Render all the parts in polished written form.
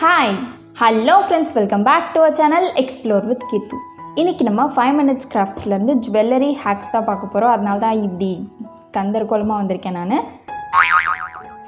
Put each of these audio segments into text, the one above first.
Hi, hello friends, welcome back to our channel Explore with Keerthu. இன்னைக்கு நம்ம 5 minutes craftsல இருந்து jewellery hacks தான் பார்க்க போறோம். அதனால தான் இப்படி கந்தர்கோலமா வந்திருக்கேன் நான்.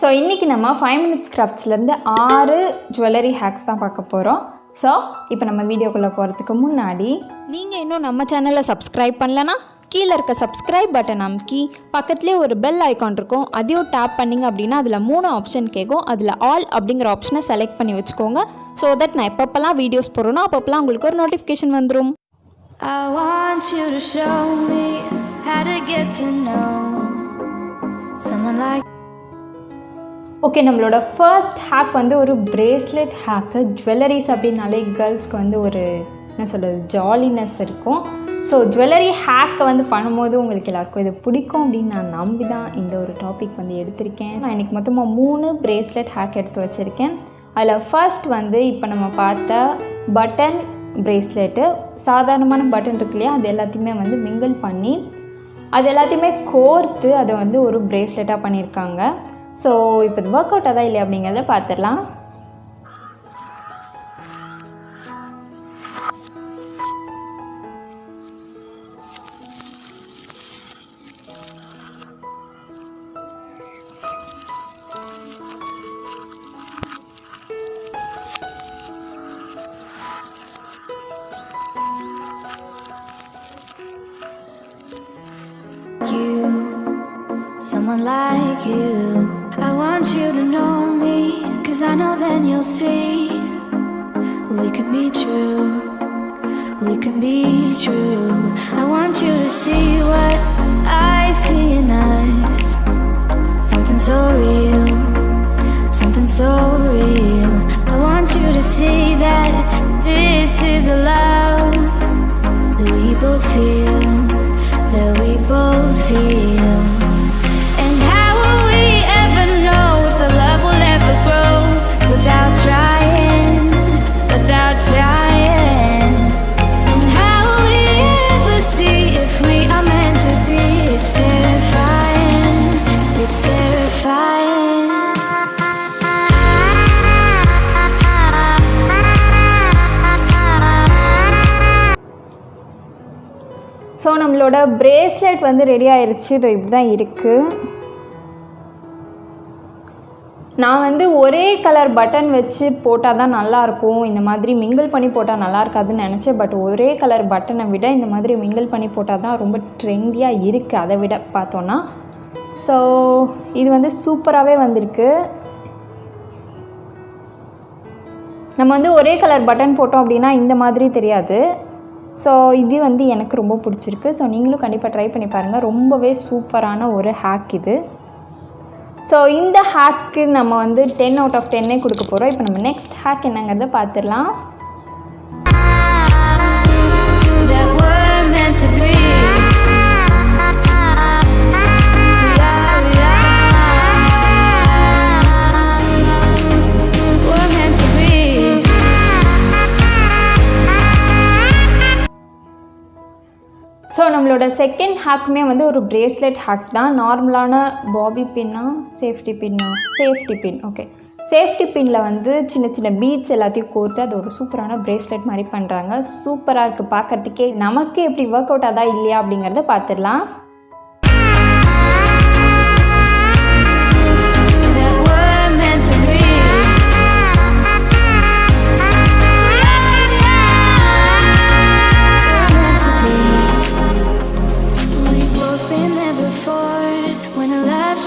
சோ இன்னைக்கு நம்ம 5 minutes craftsல இருந்து 6 jewellery hacks தான் பார்க்க போறோம். சோ இப்போ நம்ம வீடியோக்குள்ள போறதுக்கு முன்னாடி நீங்க இன்னும் நம்ம சேனலை சப்ஸ்கிரைப் பண்ணலனா கீழ இருக்க சப்ஸ்கிரைப் பட்டன் அமுக்கி பக்கத்துலயே ஒரு பெல் ஐகான் இருக்கும் அதையும் டாப் பண்ணீங்க அப்படினா அதுல 3 ஆப்ஷன் கேக்கும் அதுல ஆல் அப்படிங்கற ஆப்ஷனை செலக்ட் பண்ணி வெச்சுக்கோங்க so that நான் எப்பப்பலாம் வீடியோஸ் போடுறேனோ அப்பப்பலாம் உங்களுக்கு ஒரு நோட்டிஃபிகேஷன் வந்துரும் I want you to show me how to get to know someone like okay நம்மளோட ஃபர்ஸ்ட் ஹேக் வந்து ஒரு பிரேஸ்லெட் ஹேக் ஜுவல்லரிஸ் அப்படினாலே गर्ल्सக்கு வந்து ஒரு என்ன சொல்றது ஜாலினஸ் இருக்கும் ஸோ ஜுவல்லரி ஹேக்கை வந்து பண்ணும்போது உங்களுக்கு எல்லாருக்கும் இது பிடிக்கும் அப்படின்னு நான் நம்பி தான் இந்த ஒரு டாபிக் வந்து எடுத்திருக்கேன் நான் இன்றைக்கி மொத்தமாக 3 பிரேஸ்லெட் ஹேக் எடுத்து வச்சுருக்கேன் அதில் ஃபர்ஸ்ட் வந்து இப்போ நம்ம பார்த்த பட்டன் பிரேஸ்லெட்டு சாதாரணமான பட்டன் இருக்கு இல்லையா அது எல்லாத்தையுமே வந்து மிங்கிள் பண்ணி அது எல்லாத்தையுமே கோர்த்து அதை வந்து ஒரு பிரேஸ்லெட்டாக பண்ணியிருக்காங்க ஸோ இப்போ இது ஒர்க் அவுட் ஆதா இல்லையா அப்படிங்கிறத பார்த்துடலாம் Someone like you I want you to know me Cause I know then you'll see We can be true We can be true I want you to see what I see in us Something so real Something so real I want you to see that This is a love That we both feel That we both feel Without trying, without trying And how will we ever see if we are meant to be It's terrifying, it's terrifying so நம்மளோட bracelet வந்து ready ஆயிடுச்சு இது இப்படி தான் இருக்குது நான் வந்து ஒரே கலர் பட்டன் வச்சு போட்டால் தான் நல்லாயிருக்கும் இந்த மாதிரி மிங்கிள் பண்ணி போட்டால் நல்லா இருக்காதுன்னு நினச்சேன் பட் ஒரே கலர் பட்டனை விட இந்த மாதிரி மிங்கிள் பண்ணி போட்டால் தான் ரொம்ப ட்ரெண்டியாக இருக்குது அதை விட பார்த்தோன்னா ஸோ இது வந்து சூப்பராகவே வந்திருக்கு நம்ம வந்து ஒரே கலர் பட்டன் போட்டோம் அப்படின்னா இந்த மாதிரி தெரியாது ஸோ இது வந்து எனக்கு ரொம்ப பிடிச்சிருக்கு ஸோ நீங்களும் கண்டிப்பாக ட்ரை பண்ணி பாருங்கள் ரொம்பவே சூப்பரான ஒரு ஹேக் இது ஸோ இந்த ஹேக்கு நம்ம வந்து 10 out of 10 கொடுக்க போகிறோம் இப்போ நம்ம நெக்ஸ்ட் ஹேக் என்னங்கிறத பார்த்துடலாம் ஸோ நம்மளோட செகண்ட் ஹேக்குமே வந்து ஒரு பிரேஸ்லெட் ஹேக் தான் நார்மலான பாபி பின்னா சேஃப்டி பின் ஓகே சேஃப்டி பின்னில் வந்து சின்ன சின்ன பீட்ஸ் எல்லாத்தையும் கோர்த்து அது ஒரு சூப்பரான பிரேஸ்லெட் மாதிரி பண்ணுறாங்க சூப்பராக இருக்குது பார்க்குறதுக்கே நமக்கு எப்படி ஒர்க் அவுட் ஆதா இல்லையா அப்படிங்கிறத பார்த்துடலாம்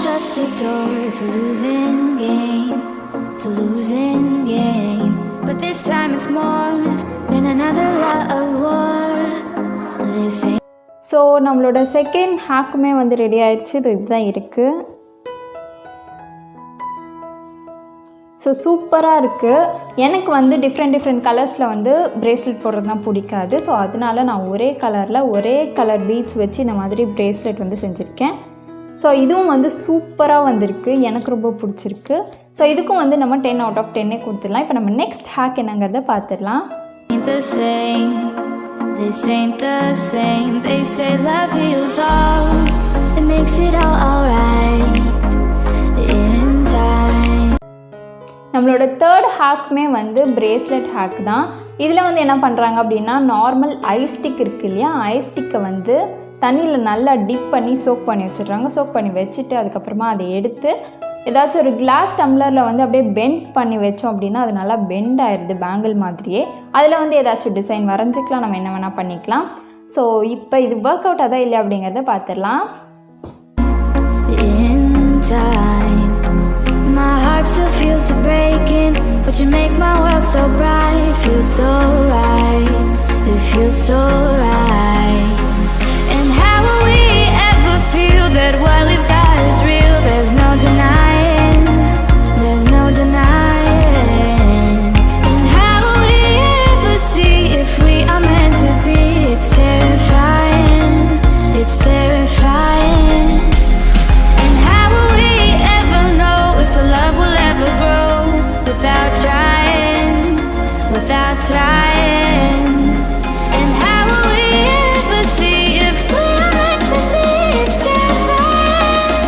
Shuts the door, it's a losing game, it's a losing game But this time it's more than another love war so நம்மளோட செகண்ட் ஹேக்குமே வந்து ரெடி ஆயிடுச்சு இது இப்படி தான் இருக்குது ஸோ சூப்பராக இருக்குது எனக்கு வந்து டிஃப்ரெண்ட் கலர்ஸில் வந்து பிரேஸ்லெட் போடுறது தான் பிடிக்காது ஸோ அதனால நான் ஒரே கலர் பீட்ஸ் வச்சு இந்த மாதிரி பிரேஸ்லெட் வந்து செஞ்சுருக்கேன் ஸோ இதுவும் வந்து சூப்பராக வந்திருக்கு எனக்கு ரொம்ப பிடிச்சிருக்கு ஸோ இதுக்கும் வந்து நம்ம 10 out of 10 கொடுத்துடலாம் இப்போ நம்ம நெக்ஸ்ட் ஹேக் என்னங்கிறத பார்த்துடலாம் நம்மளோட தேர்ட் ஹேக்குமே வந்து பிரேஸ்லெட் ஹேக் தான். இதில் வந்து என்ன பண்ணுறாங்க அப்படின்னா, நார்மல் ஐஸ் ஸ்டிக் இருக்குது இல்லையா, ஐஸ் ஸ்டிக்கை வந்து தண்ணியில் நல்லா டிப் பண்ணி சோக் பண்ணி வச்சிடுறாங்க. சோக் பண்ணி வச்சுட்டு அதுக்கப்புறமா அதை எடுத்து ஏதாச்சும் ஒரு கிளாஸ் டம்ளரில் வந்து அப்படியே பெண்ட் பண்ணி வச்சோம் அப்படின்னா அது நல்லா பெண்ட் ஆயிடுது பேங்கிள் மாதிரியே. அதில் வந்து ஏதாச்சும் டிசைன் வரைஞ்சிக்கலாம், நம்ம என்ன வேணால் பண்ணிக்கலாம். ஸோ இப்போ இது ஒர்க் அவுட் அதான் இல்லை அப்படிங்கிறத பார்த்துடலாம். My heart still feels the breaking, but you make my world so bright. Feels so right, it feels so right. And how will we ever feel that what we've got is real? There's no denying, there's no denying. And how will we ever see if we are meant to be? It's terrifying, it's terrifying. Without trying, and how will we ever see if we're meant to be? It's terrifying,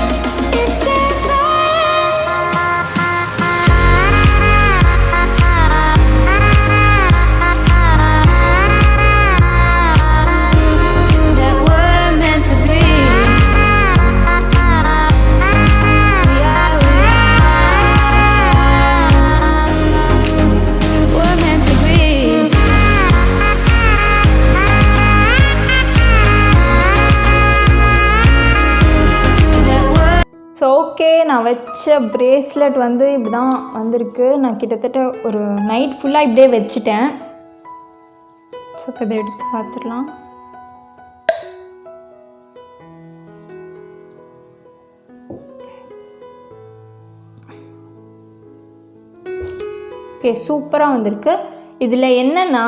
it's terrifying. That we're meant to be. Okay, நான் வச்ச bracelet வந்து இப்படி தான் வந்திருக்கு. நான் கிட்டத்தட்ட ஒரு night ஃபுல்லாக இப்படியே வச்சுட்டேன். ஸோ இப்போ இதை எடுத்து பார்த்துடலாம். ஓகே, சூப்பராக வந்திருக்கு. இதில் என்னென்னா,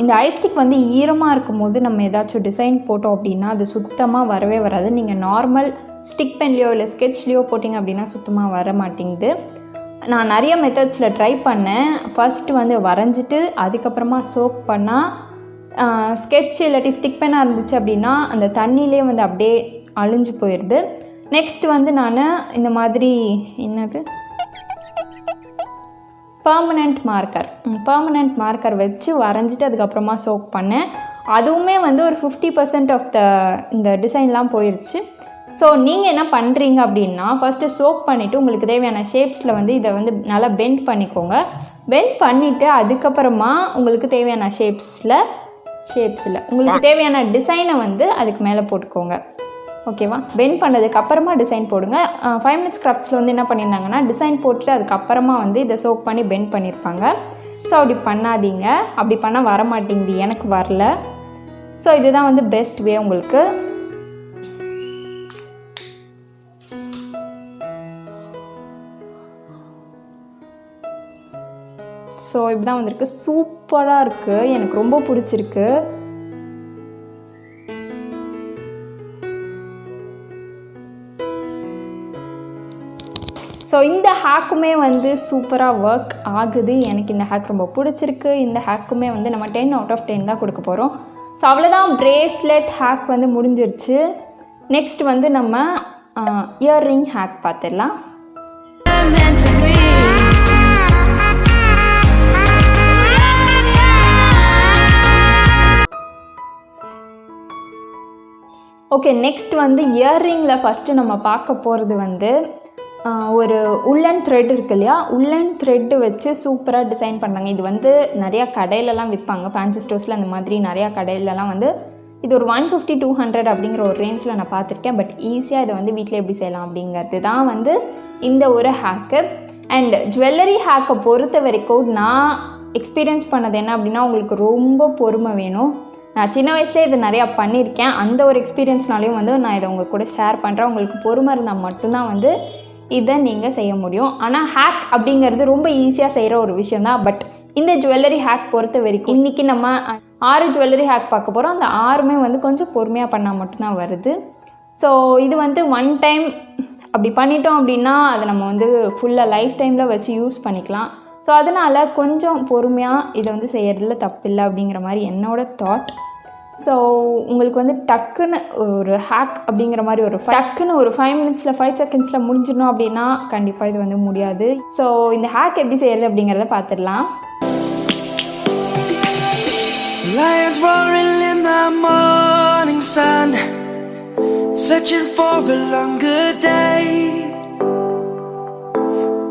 இந்த ஐஸ்டிக் வந்து ஈரமாக இருக்கும் போது நம்ம ஏதாச்சும் டிசைன் போட்டோம் அப்படின்னா அது சுத்தமாக வரவே வராது. நீங்கள் நார்மல் ஸ்டிக் பென்லேயோ இல்லை ஸ்கெட்ச்லேயோ போட்டிங்க அப்படின்னா சுத்தமாக வர மாட்டேங்குது. நான் நிறைய மெத்தட்ஸில் ட்ரை பண்ணேன். ஃபஸ்ட்டு வந்து வரைஞ்சிட்டு அதுக்கப்புறமா சோக் பண்ணால் ஸ்கெட்ச் இல்லாட்டி ஸ்டிக் பென்னாக இருந்துச்சு அப்படின்னா அந்த தண்ணியிலே வந்து அப்படியே அழிஞ்சு போயிடுது. நெக்ஸ்ட் வந்து நான் இந்த மாதிரி என்னது பர்மனெண்ட் மார்க்கர் வச்சு வரைஞ்சிட்டு அதுக்கப்புறமா சோக் பண்ணேன். அதுவுமே வந்து ஒரு 50% ஆஃப் இந்த டிசைன்லாம் போயிடுச்சு. ஸோ நீங்கள் என்ன பண்ணுறீங்க அப்படின்னா, ஃபஸ்ட்டு சோக் பண்ணிவிட்டு உங்களுக்கு தேவையான ஷேப்ஸில் வந்து இதை வந்து நல்லா பெண்ட் பண்ணிக்கோங்க. பெண்ட் பண்ணிவிட்டு அதுக்கப்புறமா உங்களுக்கு தேவையான ஷேப்ஸில் உங்களுக்கு தேவையான டிசைனை வந்து அதுக்கு மேலே போட்டுக்கோங்க. ஓகேவா? பெண்ட் பண்ணதுக்கப்புறமா டிசைன் போடுங்க. 5 minutes கிராஃப்ட்ஸில் வந்து என்ன பண்ணியிருந்தாங்கன்னா, டிசைன் போட்டுட்டு அதுக்கப்புறமா வந்து இதை சோக் பண்ணி பெண்ட் பண்ணியிருப்பாங்க. ஸோ அப்படி பண்ணாதீங்க. அப்படி பண்ணால் வர மாட்டேங்குது, எனக்கு வரல. ஸோ இதுதான் வந்து பெஸ்ட் வே உங்களுக்கு. ஸோ இப்படி தான் வந்திருக்கு. சூப்பராக இருக்குது, எனக்கு ரொம்ப பிடிச்சிருக்கு. ஸோ இந்த ஹேக்குமே வந்து சூப்பராக ஒர்க் ஆகுது. எனக்கு இந்த ஹேக் ரொம்ப பிடிச்சிருக்கு. இந்த ஹேக்குமே வந்து நம்ம 10 out of 10 தான் கொடுக்க போகிறோம். ஸோ அவ்வளோதான், பிரேஸ்லெட் ஹேக் வந்து முடிஞ்சிருச்சு. நெக்ஸ்ட் வந்து நம்ம இயர்ரிங் ஹேக் பார்த்துடலாம். ஓகே, நெக்ஸ்ட் வந்து இயர்ரிங்கில் ஃபஸ்ட்டு நம்ம பார்க்க போகிறது வந்து ஒரு உள்ளன் த்ரெட் இருக்கு இல்லையா, உள்ளன் த்ரெட்டு வச்சு சூப்பராக டிசைன் பண்ணுறாங்க. இது வந்து நிறையா கடையிலலாம் விற்பாங்க, ஃபேன்சி ஸ்டோர்ஸில் அந்த மாதிரி நிறையா கடையிலலாம் வந்து இது ஒரு 150-200 அப்படிங்கிற ஒரு ரேஞ்சில் நான் பார்த்துருக்கேன். பட் ஈஸியாக இதை வந்து வீட்டில் எப்படி செய்யலாம் அப்படிங்கிறது தான் வந்து இந்த ஒரு ஹேக்கு. அண்ட் ஜுவல்லரி ஹேக்கை பொறுத்த வரைக்கும் நான் எக்ஸ்பீரியன்ஸ் பண்ணது என்ன அப்படின்னா, உங்களுக்கு ரொம்ப பொறுமை வேணும். நான் சின்ன வயசுலேயே இது நிறையா பண்ணியிருக்கேன். அந்த ஒரு எக்ஸ்பீரியன்ஸ்னாலையும் வந்து நான் இதை உங்கள் கூட ஷேர் பண்ணுறேன். உங்களுக்கு பொறுமை இருந்தால் மட்டும்தான் வந்து இதை நீங்கள் செய்ய முடியும். ஆனால் ஹேக் அப்படிங்கிறது ரொம்ப ஈஸியாக செய்கிற ஒரு விஷயம் தான். பட் இந்த ஜுவல்லரி ஹேக் பொறுத்த வரைக்கும் இன்றைக்கி நம்ம 6 ஜுவல்லரி ஹேக் பார்க்க போகிறோம். அந்த 6மே வந்து கொஞ்சம் பொறுமையாக பண்ணால் மட்டும்தான் வருது. ஸோ இது வந்து ஒன் டைம் அப்படி பண்ணிட்டோம் அப்படின்னா அதை நம்ம வந்து ஃபுல்லாக லைஃப் டைமில் வச்சு யூஸ் பண்ணிக்கலாம். ஸோ அதனால் கொஞ்சம் பொறுமையாக இதை வந்து செய்கிறதுல தப்பில்லை அப்படிங்கிற மாதிரி என்னோட தாட். ஸோ உங்களுக்கு வந்து டக்குன்னு ஒரு ஹேக் அப்படிங்கிற மாதிரி டக்குன்னு ஒரு 5 மினிட்ஸில் 5 செகண்ட்ஸில் முடிஞ்சிடணும் அப்படின்னா கண்டிப்பாக இது வந்து முடியாது. ஸோ இந்த ஹேக் எப்படி செய்கிறது அப்படிங்கிறத பார்த்துடலாம். Lions roaring in the morning sun, searching for a longer day.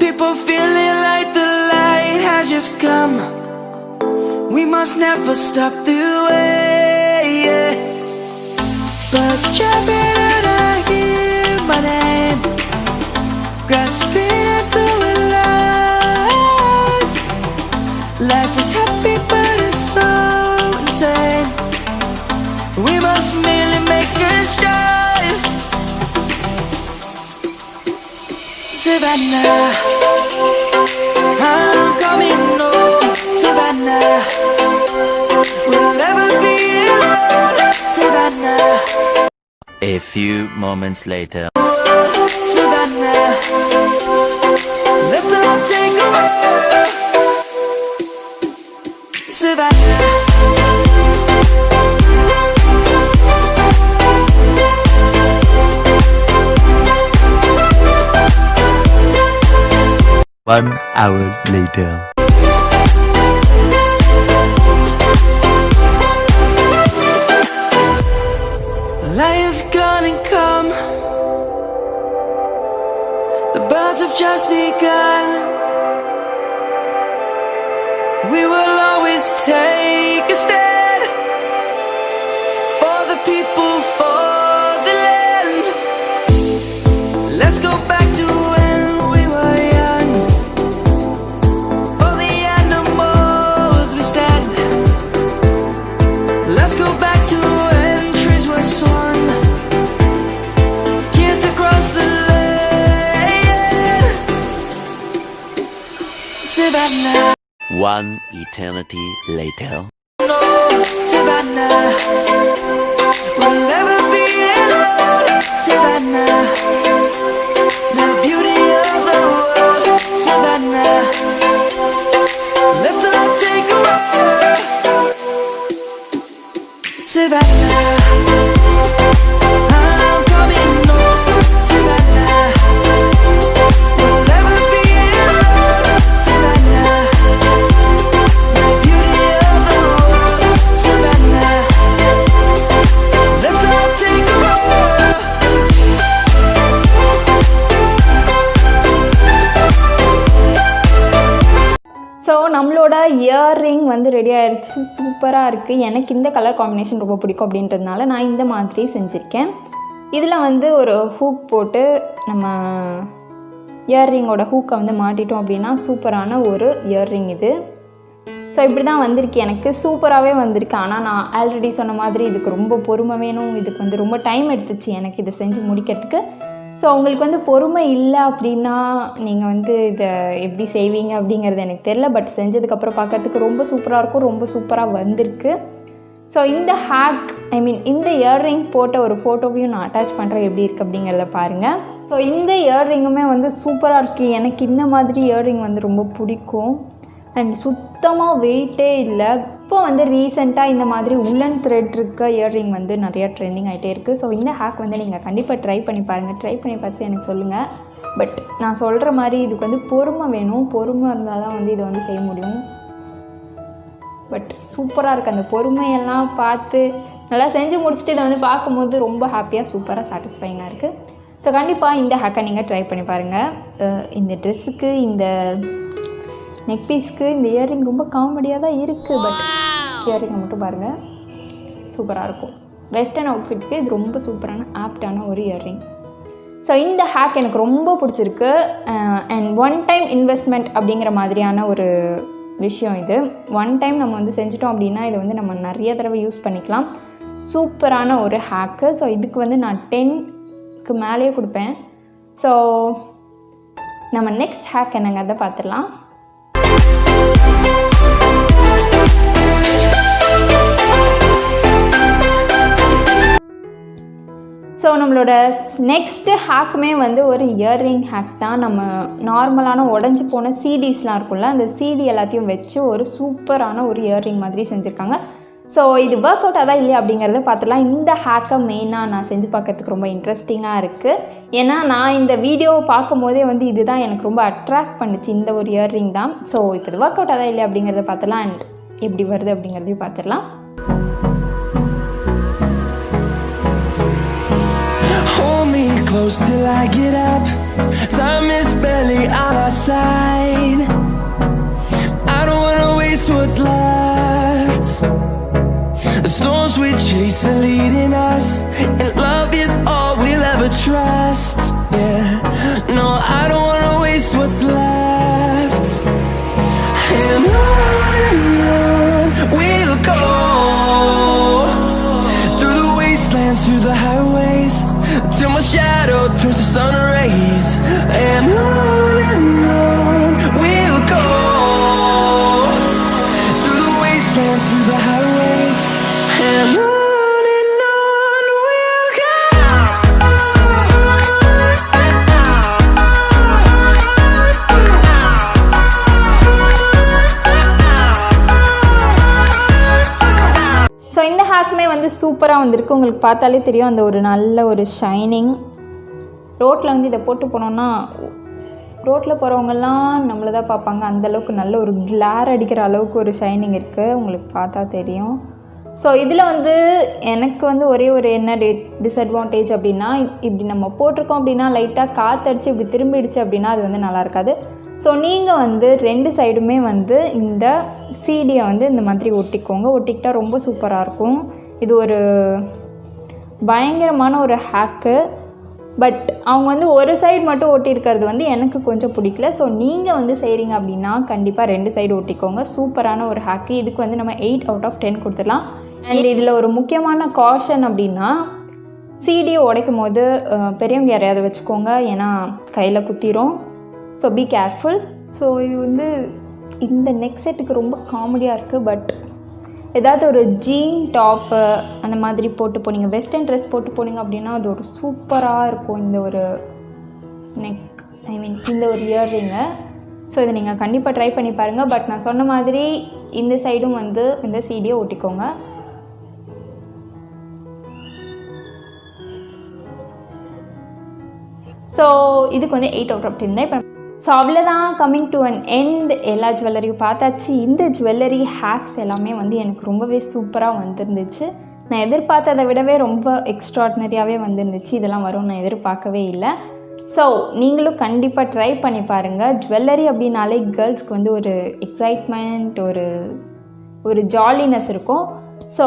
People feeling like the light has just come. We must never stop the way, yeah. Birds jumping and I hear my name, grasping into a life. Life is happy but it's so insane. We must merely make a start. Savannah, I'm coming home. Savannah, we'll never be alone. Savannah, a few moments later. Savannah, let's all take a walk. Savannah. One hour later. Lions gonna come. The birds have just begun. We will always take a stand for the people, for the land. Let's go back to when we were young. For the animals we stand. Let's go back to when trees were swung. Kids across the land. Savannah. One eternity later. Savannah, we'll never be alone. Savannah, the beauty of the world. Savannah, let's all take a walk. Savannah, I'm coming home. Savannah, we'll never be alone. Savannah, the beauty of the world. Savannah, let's all take a walk. So நம்மளோட earring வந்து ready ஆயிடுச்சு. சூப்பராக இருக்குது. எனக்கு இந்த colour combination ரொம்ப பிடிக்கும் அப்படின்றதுனால நான் இந்த மாதிரி செஞ்சுருக்கேன். இதில் வந்து ஒரு ஹூக் போட்டு நம்ம இயர்ரிங்கோட ஹூக்கை வந்து மாட்டிட்டோம் அப்படின்னா சூப்பரான ஒரு இயர்ரிங் இது. ஸோ இப்படி தான் வந்திருக்கு. எனக்கு சூப்பராகவே வந்திருக்கு. ஆனால் நான் ஆல்ரெடி சொன்ன மாதிரி இதுக்கு ரொம்ப பொறுமை வேணும். இதுக்கு வந்து ரொம்ப டைம் எடுத்துச்சு எனக்கு இதை செஞ்சு முடிக்கிறதுக்கு. ஸோ உங்களுக்கு வந்து பொறுமை இல்லை அப்படின்னா நீங்கள் வந்து இதை எப்படி செய்வீங்க அப்படிங்கிறது எனக்கு தெரில. பட் செஞ்சதுக்கப்புறம் பார்க்கறதுக்கு ரொம்ப சூப்பராக இருக்கும். ரொம்ப சூப்பராக வந்திருக்கு. ஸோ இந்த ஹேக் இந்த இயர்ரிங் போட்ட ஒரு ஃபோட்டோவையும் நான் அட்டாச் பண்ணுறேன் எப்படி இருக்குது அப்படிங்கிறத பாருங்கள். ஸோ இந்த இயர்ரிங்குமே வந்து சூப்பராக இருக்குது. எனக்கு இந்த மாதிரி இயர்ரிங் வந்து ரொம்ப பிடிக்கும். அண்ட் சுத்தமாக வெயிட்டே இல்லை. இப்போ வந்து ரீசெண்டாக இந்த மாதிரி உள்ளன் த்ரெட் இருக்க இயர்ரிங் வந்து நிறையா ட்ரெண்டிங் ஆகிட்டே இருக்குது. ஸோ இந்த ஹேக் வந்து நீங்கள் கண்டிப்பாக ட்ரை பண்ணி பாருங்கள். ட்ரை பண்ணி பார்த்து எனக்கு சொல்லுங்கள். பட் நான் சொல்கிற மாதிரி இதுக்கு வந்து பொறுமை வேணும். பொறுமை இருந்தால் தான் வந்து இதை வந்து செய்ய முடியும். பட் சூப்பராக இருக்குது. அந்த பொறுமையெல்லாம் பார்த்து நல்லா செஞ்சு முடிச்சுட்டு இதை வந்து பார்க்கும்போது ரொம்ப ஹாப்பியாக சூப்பராக சாட்டிஸ்ஃபைங்காக இருக்குது. ஸோ கண்டிப்பாக இந்த ஹேக்கை நீங்கள் ட்ரை பண்ணி பாருங்கள். இந்த ட்ரெஸ்ஸுக்கு, இந்த நெக் பீஸ்க்கு இந்த இயர்ரிங் ரொம்ப காமெடியாக தான் இருக்குது. பட் இயர்ரிங்கை மட்டும் பாருங்கள், சூப்பராக இருக்கும். வெஸ்டர்ன் அவுட்ஃபிட்க்கு இது ரொம்ப சூப்பரான ஆப்டான ஒரு இயர்ரிங். ஸோ இந்த ஹேக் எனக்கு ரொம்ப பிடிச்சிருக்கு. அண்ட் ஒன் டைம் இன்வெஸ்ட்மெண்ட் அப்படிங்கிற மாதிரியான ஒரு விஷயம் இது. ஒன் டைம் நம்ம வந்து செஞ்சிட்டோம் அப்படின்னா இதை வந்து நம்ம நிறைய தடவை யூஸ் பண்ணிக்கலாம். சூப்பரான ஒரு ஹேக்கு. ஸோ இதுக்கு வந்து நான் 10க்கு மேலேயே கொடுப்பேன். ஸோ நம்ம நெக்ஸ்ட் ஹேக் என்னங்கிறத பார்த்துடலாம். ஸோ நம்மளோட நெக்ஸ்ட்டு ஹேக்குமே வந்து ஒரு இயர்ரிங் ஹேக் தான். நம்ம நார்மலான உடஞ்சி போன சிடிஸ்லாம் இருக்கும்ல, அந்த சிடி எல்லாத்தையும் வச்சு ஒரு சூப்பரான ஒரு இயர்ரிங் மாதிரி செஞ்சுருக்காங்க. ஸோ இது ஒர்க் அவுட் ஆதா இல்லையா அப்படிங்கிறத பார்த்துலாம். இந்த ஹேக்கை மெயினாக நான் செஞ்சு பார்க்கறதுக்கு ரொம்ப இன்ட்ரெஸ்டிங்காக இருக்குது. ஏன்னா நான் இந்த வீடியோவை பார்க்கும் போதே வந்து இதுதான் எனக்கு ரொம்ப அட்ராக்ட் பண்ணிச்சு, இந்த ஒரு இயர்ரிங் தான். ஸோ இப்போ இது ஒர்க் அவுட் ஆதா இல்லையா அப்படிங்கிறத பார்த்துலாம், அண்ட் எப்படி வருது அப்படிங்கிறதையும் பார்த்துடலாம். Close till I get up. Time is barely on our side. I don't wanna waste what's left. The storms we chase are leading us, and love is all we'll ever trust. Yeah, no, I don't wanna waste what's left. And on we'll go, through the wastelands, through the highways, till my shadow turns to sun rays. And on we'll go, through the wastelands, through the highways. And on we'll go. So இந்த ஹேக்குமே வந்து சூப்பராக வந்திருக்கு. உங்களுக்கு பார்த்தாலே தெரியும் அந்த ஒரு நல்ல ஒரு ஷைனிங். ரோட்டில் வந்து இதை போட்டு போனோன்னா ரோட்டில் போகிறவங்கெல்லாம் நம்மளை தான் பார்ப்பாங்க, அந்தளவுக்கு நல்ல ஒரு கிளார் அடிக்கிற அளவுக்கு ஒரு ஷைனிங் இருக்குது, உங்களுக்கு பார்த்தா தெரியும். ஸோ இதில் வந்து எனக்கு வந்து ஒரே ஒரு என்ன டிஸ்அட்வான்டேஜ் அப்படின்னா, இப்படி நம்ம போட்டிருக்கோம் அப்படின்னா லைட்டாக காற்றடிச்சு இப்படி திரும்பிடுச்சு அப்படின்னா அது வந்து நல்லா இருக்காது. ஸோ நீங்கள் வந்து 2 சைடுமே வந்து இந்த சீடியை வந்து இந்த மாதிரி ஒட்டிக்கோங்க. ஒட்டிக்கிட்டால் ரொம்ப சூப்பராக இருக்கும். இது ஒரு பயங்கரமான ஒரு ஹேக்கு. பட் அவங்க வந்து ஒரு சைடு மட்டும் ஒட்டியிருக்கிறது வந்து எனக்கு கொஞ்சம் பிடிக்கல. ஸோ நீங்கள் வந்து செய்கிறீங்க அப்படின்னா கண்டிப்பாக 2 சைடு ஒட்டிக்கோங்க. சூப்பரான ஒரு ஹேக்கு. இதுக்கு வந்து நம்ம 8 out of 10 கொடுத்துடலாம். அண்ட் இதில் ஒரு முக்கியமான காஷன் அப்படின்னா, சீடியை உடைக்கும் போது பெரியவங்க யாரையாவது வச்சுக்கோங்க, ஏன்னா கையில் குத்திரும். So be careful. ஸோ இது வந்து இந்த நெக் செட்டுக்கு ரொம்ப காமெடியாக இருக்குது. பட் ஏதாவது ஒரு ஜீன் டாப்பு அந்த மாதிரி போட்டு போனீங்க, வெஸ்டர்ன் ட்ரெஸ் போட்டு போனீங்க அப்படின்னா அது ஒரு சூப்பராக இருக்கும். இந்த ஒரு நெக் இந்த ஒரு இயர்ரிங்கு. ஸோ இதை நீங்கள் கண்டிப்பாக ட்ரை பண்ணி பாருங்கள். பட் நான் சொன்ன மாதிரி இந்த சைடும் வந்து இந்த சீடியை ஒட்டிக்கோங்க. ஸோ இதுக்கு வந்து 8 out of 10 தான். இப்போ ஸோ அவ்வளோதான், கம்மிங் டு அன் எண்ட். எல்லா ஜுவல்லரியும் பார்த்தாச்சு. இந்த ஜுவல்லரி ஹேக்ஸ் எல்லாமே வந்து எனக்கு ரொம்பவே சூப்பராக வந்துருந்துச்சு. நான் எதிர்பார்த்ததை விடவே ரொம்ப எக்ஸ்ட்ராடினரியாகவே வந்துருந்துச்சு. இதெல்லாம் வரும் நான் எதிர்பார்க்கவே இல்லை. ஸோ நீங்களும் கண்டிப்பாக ட்ரை பண்ணி பாருங்கள். ஜுவல்லரி அப்படின்னாலே கேர்ள்ஸ்க்கு வந்து ஒரு எக்ஸைட்மெண்ட், ஒரு ஜாலினஸ் இருக்கும். ஸோ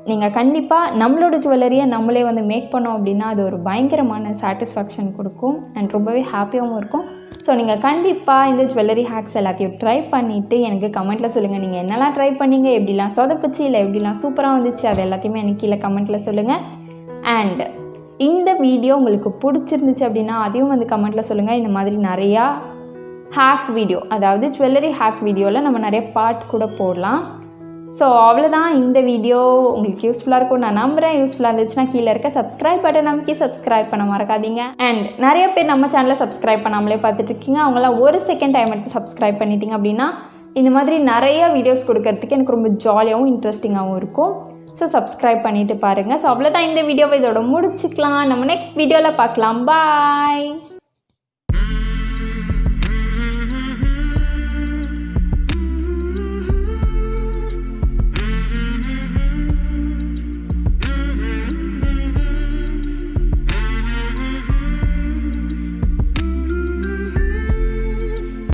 நீங்கள் கண்டிப்பாக நம்மளோட ஜுவல்லரியை நம்மளே வந்து மேக் பண்ணோம் அப்படின்னா அது ஒரு பயங்கரமான சாட்டிஸ்ஃபேக்ஷன் கொடுக்கும் அண்ட் ரொம்பவே ஹாப்பியாகவும் இருக்கும். ஸோ நீங்கள் கண்டிப்பாக இந்த ஜுவல்லரி ஹேக்ஸ் எல்லாத்தையும் ட்ரை பண்ணிவிட்டு எனக்கு கமெண்ட்டில் சொல்லுங்கள். நீங்கள் என்னெல்லாம் ட்ரை பண்ணீங்க, எப்படிலாம் சொதப்பிச்சு, இல்லை எப்படிலாம் சூப்பராக வந்துச்சு, அது எல்லாத்தையுமே எனக்கு கீழே கமெண்ட்டில் சொல்லுங்கள். அண்ட் இந்த வீடியோ உங்களுக்கு பிடிச்சிருந்துச்சு அப்படின்னா அதையும் வந்து கமெண்ட்டில் சொல்லுங்கள். இந்த மாதிரி நிறையா ஹேக் வீடியோ, அதாவது ஜுவல்லரி ஹேக் வீடியோவில் நம்ம நிறைய பார்ட் கூட போடலாம். ஸோ அவ்வளோதான், இந்த வீடியோ உங்களுக்கு யூஸ்ஃபுல்லாக இருக்கும் நான் நம்புகிறேன். யூஸ்ஃபுல்லாக இருந்துச்சுன்னா கீழே இருக்க சப்ஸ்கிரைப் பட்டன் நமக்கு சப்ஸ்கிரைப் பண்ண மறக்காதீங்க. அண்ட் நிறைய பேர் நம்ம சேனலை சப்ஸ்கிரைப் பண்ணாமலே பார்த்துட்ருக்கீங்க. அவங்களாம் ஒரு செகண்ட் டைம் எடுத்து சப்ஸ்கிரைப் பண்ணிட்டீங்க அப்படின்னா இந்த மாதிரி நிறைய வீடியோஸ் கொடுக்கறதுக்கு எனக்கு ரொம்ப ஜாலியாகவும் இன்ட்ரெஸ்டிங்காகவும் இருக்கும். ஸோ சப்ஸ்கிரைப் பண்ணிவிட்டு பாருங்கள். ஸோ அவ்வளோதான், இந்த வீடியோவை இதோட முடிச்சுக்கலாம். நம்ம நெக்ஸ்ட் வீடியோவில் பார்க்கலாம். பாய்.